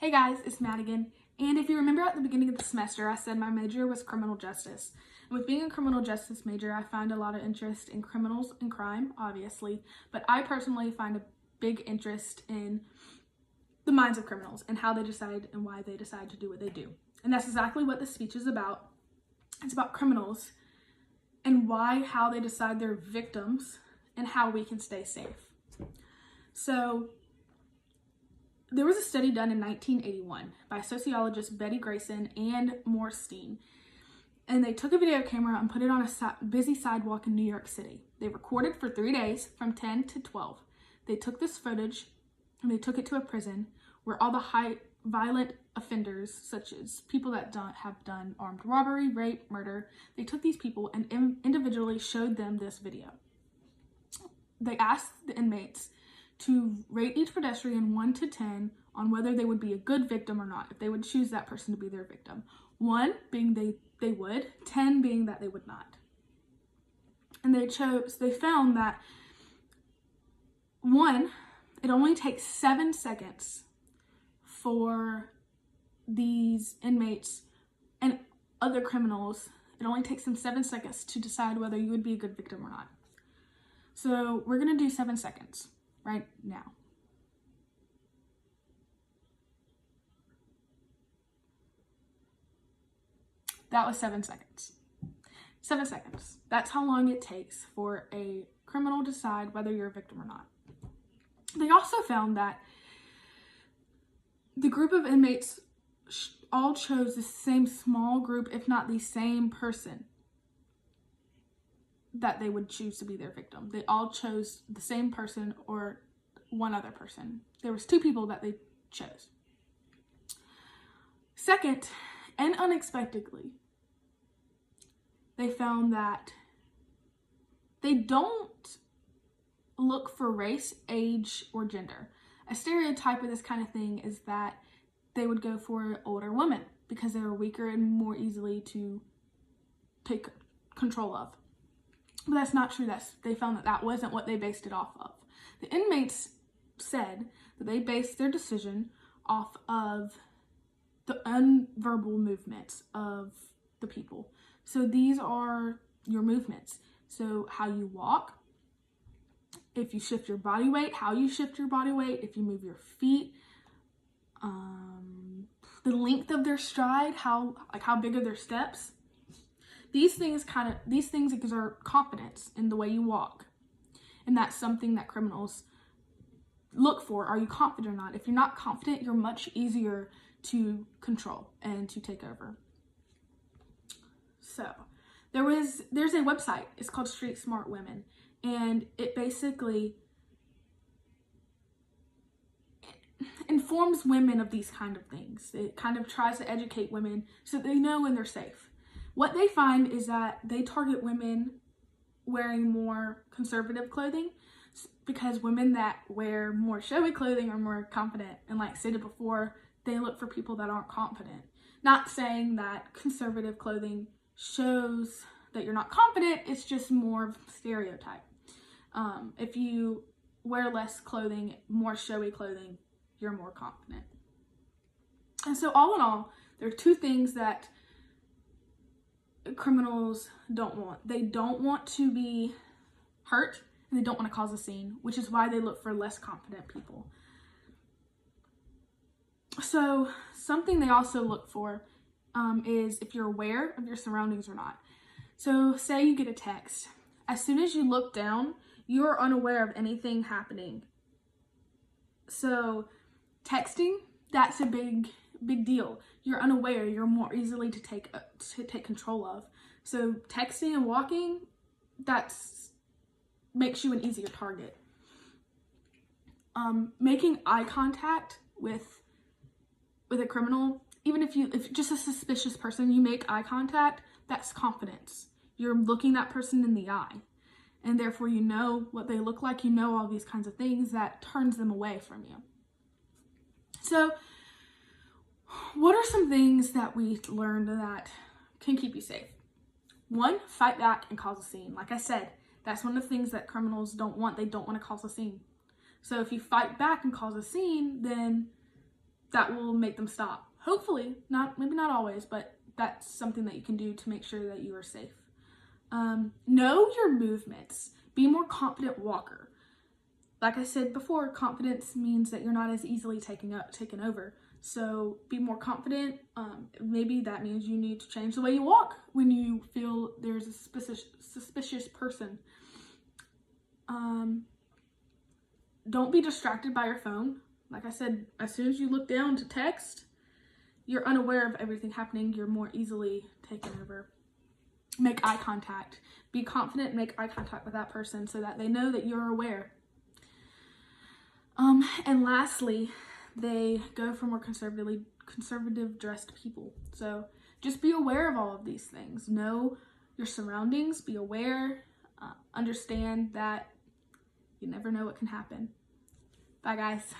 Hey guys, it's Madigan, and if you remember at the beginning of the semester, I said my major was criminal justice. And with being a criminal justice major, I find a lot of interest in criminals and crime, obviously, but I personally find a big interest in the minds of criminals and how they decide and why they decide to do what they do. And that's exactly what this speech is about. It's about criminals and how they decide they're victims and how we can stay safe. So, there was a study done in 1981 by sociologists Betty Grayson and Morstein, and they took a video camera and put it on a busy sidewalk in New York City. They recorded for 3 days from 10 to 12. They took this footage and they took it to a prison where all the high violent offenders, such as people that have done armed robbery, rape, murder, they took these people and individually showed them this video. They asked the inmates to rate each pedestrian 1 to 10 on whether they would be a good victim or not, if they would choose that person to be their victim. 1 being they would, 10 being that they would not. And they found that 1, it only takes 7 seconds for these inmates and other criminals, it only takes them 7 seconds to decide whether you would be a good victim or not. So we're gonna do 7 seconds right now. That was 7 seconds. 7 seconds. That's how long it takes for a criminal to decide whether you're a victim or not. They also found that the group of inmates all chose the same small group, if not the same person that they would choose to be their victim. They all chose the same person or one other person. There was 2 people that they chose. Second, and unexpectedly, they found that they don't look for race, age, or gender. A stereotype of this kind of thing is that they would go for older women because they were weaker and more easily to take control of. But that's not true. They found that wasn't what they based it off of. The inmates said that they based their decision off of the unverbal movements of the people. So these are your movements. So how you walk, if you shift your body weight, how you shift your body weight, if you move your feet, the length of their stride, how big are their steps. These things exert confidence in the way you walk. And that's something that criminals look for. Are you confident or not? If you're not confident, you're much easier to control and to take over. So there's a website. It's called Street Smart Women. And it basically informs women of these kind of things. It kind of tries to educate women so they know when they're safe. What they find is that they target women wearing more conservative clothing because women that wear more showy clothing are more confident. And like stated before, they look for people that aren't confident. Not saying that conservative clothing shows that you're not confident, it's just more of a stereotype. If you wear less clothing, more showy clothing, you're more confident. And so all in all, there are 2 things that criminals don't want. They don't want to be hurt and they don't want to cause a scene, which is why they look for less confident people. So something they also look for is if you're aware of your surroundings or not. So say you get a text. As soon as you look down, you're unaware of anything happening. So texting, that's a big deal. You're unaware, you're more easily to take control of. So texting and walking, makes you an easier target. Making eye contact with a criminal, even if just a suspicious person, you make eye contact, that's confidence. You're looking that person in the eye, and therefore you know what they look like, you know all these kinds of things that turns them away from you. So what are some things that we learned that can keep you safe? 1, fight back and cause a scene. Like I said, that's one of the things that criminals don't want. They don't want to cause a scene. So if you fight back and cause a scene, then that will make them stop. Hopefully, maybe not always, but that's something that you can do to make sure that you are safe. Know your movements. Be a more confident walker. Like I said before, confidence means that you're not as easily taken over. So be more confident. Maybe that means you need to change the way you walk when you feel there's a suspicious person. Don't be distracted by your phone. Like I said, as soon as you look down to text, you're unaware of everything happening. You're more easily taken over. Make eye contact. Be confident, make eye contact with that person so that they know that you're aware. And lastly, they go for more conservative dressed people. So just be aware of all of these things. Know your surroundings, be aware, understand that you never know what can happen. Bye, guys.